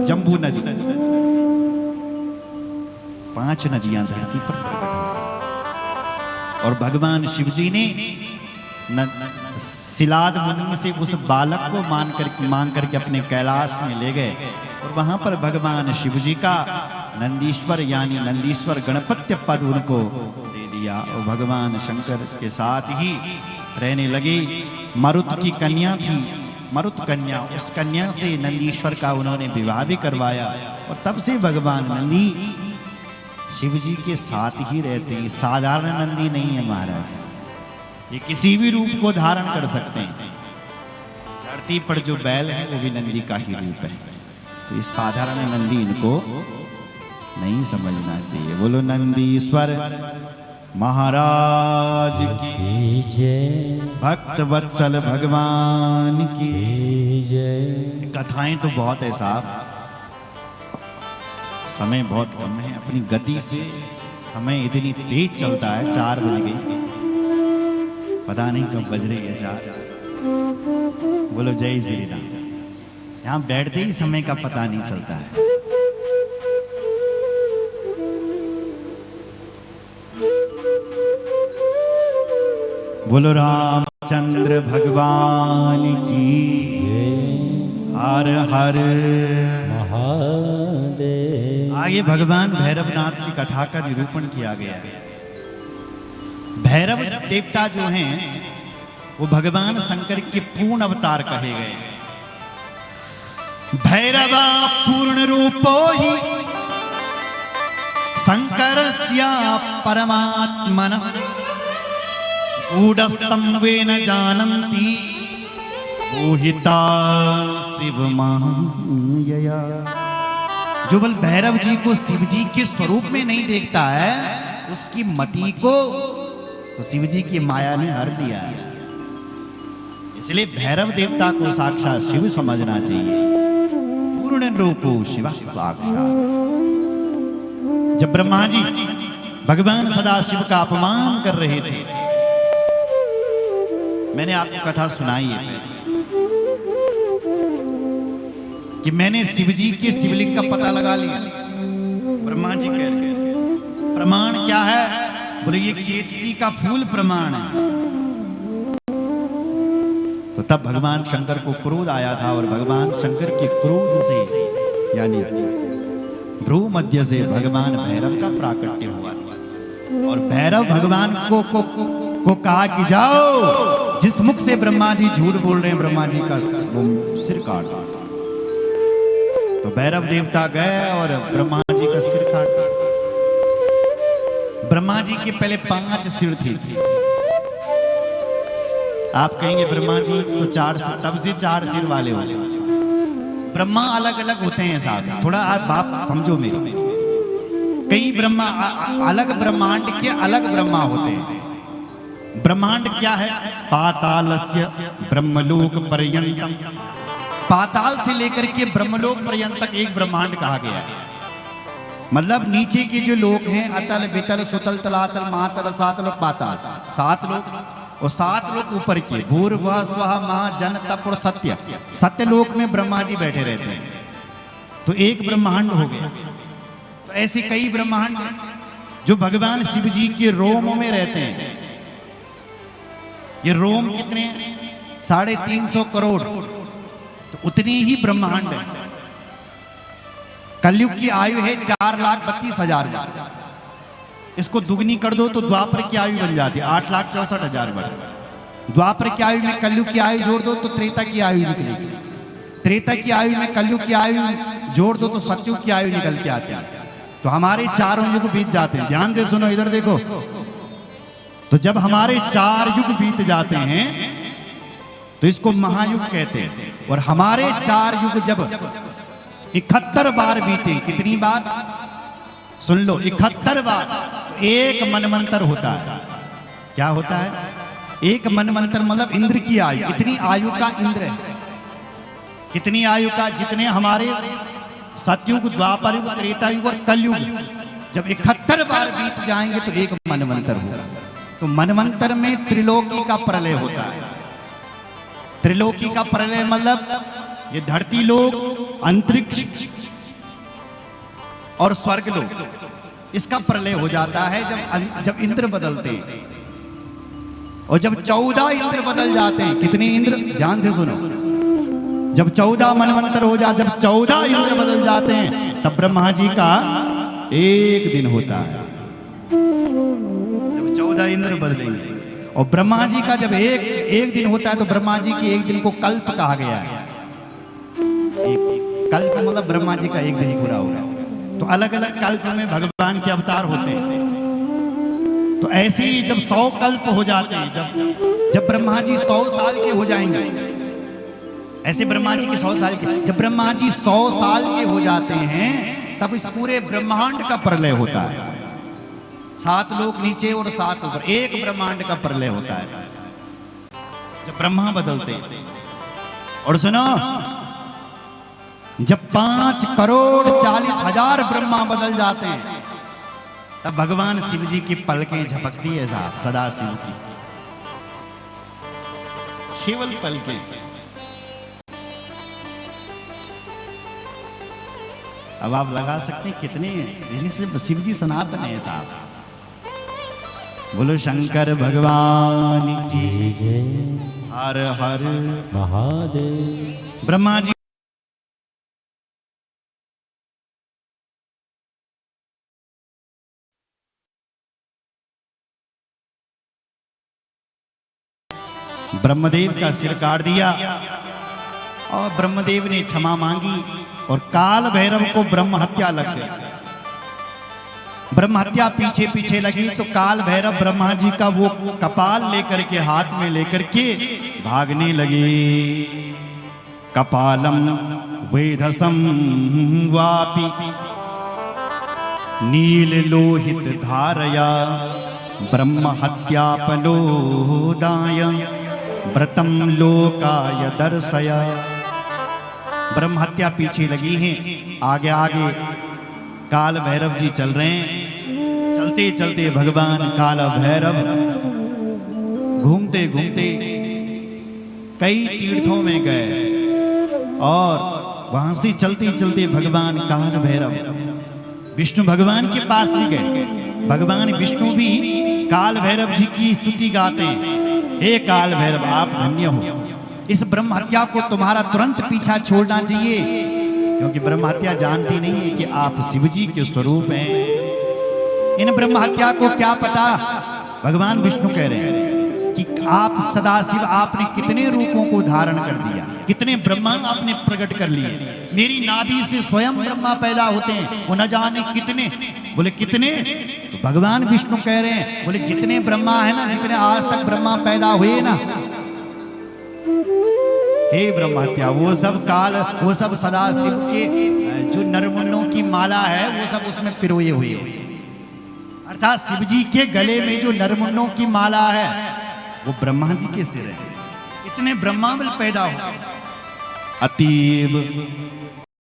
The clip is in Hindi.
जम्बू नदी, 5 नदियां धरती पर प्रकट हुई। और भगवान शिव जी ने सिलाद मुनि से उस बालक को मांग करके अपने कैलाश में ले गए और वहां पर भगवान शिव जी का नंदीश्वर यानी नंदीश्वर गणपत्य पद उनको दे दिया। और भगवान शंकर के साथ ही रहने लगे। मरुत की कन्या थी, मरुत कन्या, उस कन्या से नंदीश्वर का उन्होंने विवाह भी करवाया। और तब से भगवान नंदी शिव जी के साथ ही रहते हैं। साधारण नंदी नहीं है महाराज, ये किसी भी रूप को धारण कर सकते हैं। धरती पर जो बैल है वो भी नंदी का ही रूप है। तो इस साधारण नंदी इनको नहीं समझना चाहिए। बोलो नंदीश्वर महाराज की जय, भक्त वत्सल भगवान की जय। कथाएं तो बहुत है साहब, समय बहुत कम है। अपनी गति से समय इतनी तेज चलता है। 4 बज गई, पता नहीं कब बज रही है 4। बोलो जय श्री राम। यहाँ बैठते ही समय का पता नहीं चलता है। बोलो रामचंद्र भगवान की हर हर महादेव। आगे भगवान भैरवनाथ की कथा का निरूपण किया गया है। भैरव देवता जो हैं वो भगवान शंकर के पूर्ण अवतार कहे गए। भैरवा पूर्ण रूपो ही शंकरस्य परमात्मनः गूढ़स्तम्भेन जानन्ति मोहिता शिव मायया। जो बल भैरव जी को शिव जी के स्वरूप में नहीं देखता है, उसकी मति को तो शिव जी की माया ने हर दिया है। इसलिए भैरव देवता को साक्षात शिव समझना चाहिए। पूर्ण रूपो शिव साक्षात। जब ब्रह्मा जी भगवान सदाशिव का अपमान कर रहे थे, मैंने आपको कथा सुनाई है कि मैंने शिव जी के शिवलिंग का पता लगा लिया। ब्रह्मा जी कह रहे प्रमाण क्या है? बोले ये केतकी का फूल प्रमाण है। तो तब भगवान शंकर को क्रोध आया था और भगवान शंकर के क्रोध से यानी भ्रू मध्य से भगवान भैरव का प्राकट्य हुआ था। और भैरव भगवान को कहा कि जाओ, जिस मुख से ब्रह्मा जी झूठ बोल रहे हैं ब्रह्मा जी का सिर काट दो। तो भैरव देवता गए और ब्रह्मा जी का सिर काट। ब्रह्मा जी के पहले 5 सिर थे। आप कहेंगे ब्रह्मा जी तो 4 सिर, तब से 4 सिर वाले हो। ब्रह्मा अलग अलग होते हैं साहब, थोड़ा आप समझो मेरी। कई ब्रह्मा अलग ब्रह्मांड के अलग ब्रह्मा होते हैं। ब्रह्मांड क्या है? पातालस्य ब्रह्मलोक पर्यंतम। पाताल से लेकर के ब्रह्मलोक पर्यंत तक एक ब्रह्मांड कहा गया है। मतलब नीचे के जो लोक हैं, अतल वितल सुतल तलातल महातल सातल पाताल, 7 लोक। और 7 लोक ऊपर के भूर्भुवः स्वः महा जन तप और सत्य, सत्य लोक में ब्रह्मा जी बैठे रहते हैं। तो एक ब्रह्मांड हो गया। तो ऐसे कई ब्रह्मांड जो भगवान शिव जी के रोम में रहते हैं। ये रोम कितने? 350 करोड़। तो उतनी ही ब्रह्मांड है। कलयुग की आयु है 4,32,000। इसको दुगनी कर दो तो द्वापर की आयु बन जाती है 8,64,000 वर्ष। द्वापर की आयु में कलयुग की आयु जोड़ दो तो त्रेता की आयु निकलेगी। त्रेता की आयु में कलयुग की आयु जोड़ दो तो सतयुग की आयु निकल के आती है। तो हमारे 4 युग बीत जाते हैं। ध्यान से सुनो, इधर देखो। तो जब हमारे 4 युग बीत जाते हैं तो इसको महायुग कहते हैं। और हमारे 4 युग जब 71 बार बीते, कितनी बार? सुन लो, 71 बार। एक मनवंतर होता है। क्या होता है? एक मनवंतर मतलब इंद्र की आयु। कितनी आयु का इंद्र है? कितनी आयु का? जितने हमारे सतयुग, द्वापर युग, त्रेता युग और कलयुग जब 71 बार बीत जाएंगे तो एक मनवंतर होगा। तो मनवंतर में त्रिलोकी का प्रलय होता है। त्रिलोकी का प्रलय मतलब ये धरती लोक, अंतरिक्ष और स्वर्ग लोक, इसका प्रलय हो जाता है जब इंद्र बदलते हैं। और जब 14 इंद्र बदल जाते हैं, कितने इंद्र, ध्यान से सुनो, जब 14 मनवंतर हो जाते, जब 14 इंद्र बदल जाते हैं, तब ब्रह्मा जी का एक दिन होता है। जब 14 इंद्र बदलेंगे और ब्रह्मा जी का जब एक दिन होता है, तो ब्रह्मा जी के एक दिन को कल्प कहा गया है। कल्प मतलब ब्रह्मा जी का एक दिन पूरा होगा। तो अलग अलग कल्प में भगवान के अवतार होते हैं। तो ऐसे ही जब 100 कल्प हो जाते हैं, जब ब्रह्मा जी 100 साल के हो जाएंगे, ऐसे ब्रह्मा जी के 100 साल के, जब ब्रह्मा जी 100 साल के हो जाते हैं, तब इस पूरे ब्रह्मांड का प्रलय होता है। 7 लोक नीचे और 7 ऊपर, एक ब्रह्मांड का प्रलय होता है जब ब्रह्मा बदलते हैं। और सुनो, जब 5,40,00,000 ब्रह्मा बदल जाते हैं, तब भगवान शिव जी की पलकें झपकती है साहब, सदा शिव की केवल पलकें। अब आप लगा सकते हैं कितने सिर्फ शिव जी सनातन है साहब। बोलो शंकर भगवान की जय, हर हर महादेव। ब्रह्मा जी ब्रह्मदेव का सिर काट दिया और ब्रह्मदेव ने क्षमा मांगी और काल भैरव को ब्रह्म हत्या लग गई। ब्रह्म हत्या पीछे पीछे लगी तो काल भैरव ब्रह्मा जी का वो कपाल लेकर के हाथ में लेकर के भागने लगे। कपालम वेधसम वापि नील लोहित धारया ब्रह्म हत्यापनोदाय व्रतम लोकाय दर्शया। ब्रह्म हत्या पीछे लगी है, आगे आगे काल भैरव जी चल रहे हैं। चलते चलते भगवान काल भैरव घूमते घूमते कई तीर्थों में गए और वहां से चलते चलते भगवान काल भैरव विष्णु भगवान के पास भी गए। भगवान विष्णु भी काल भैरव जी की स्तुति गाते हैं, हे काल भैरव आप धन्य हो, इस ब्रह्म हत्या को तुम्हारा तुरंत पीछा छोड़ना चाहिए, क्योंकि ब्रह्म हत्या जानती नहीं है कि आप शिव जी के स्वरूप हैं। इन ब्रह्म हत्या को क्या पता। भगवान विष्णु कह रहे हैं कि आप सदाशिव, आपने कितने रूपों को धारण कर दिया, कितने ब्रह्मा आपने प्रकट कर लिए। मेरी नाभि से स्वयं ब्रह्मा पैदा होते हैं, वो न जाने कितने। बोले कितने? तो भगवान विष्णु कह रहे हैं, बोले जितने ब्रह्मा है ना, जितने आज तक ब्रह्मा पैदा हुए ना, हे ब्रह्म हत्या, वो सब सदाशिव के जो नरमुंडों की माला है वो सब उसमें पिरोए हुए, अर्थात शिव जी के गले में जो नरमुंडों की माला है वो ब्रह्मा जी के सिर है। इतने ब्रह्मा पैदा हो। अतीब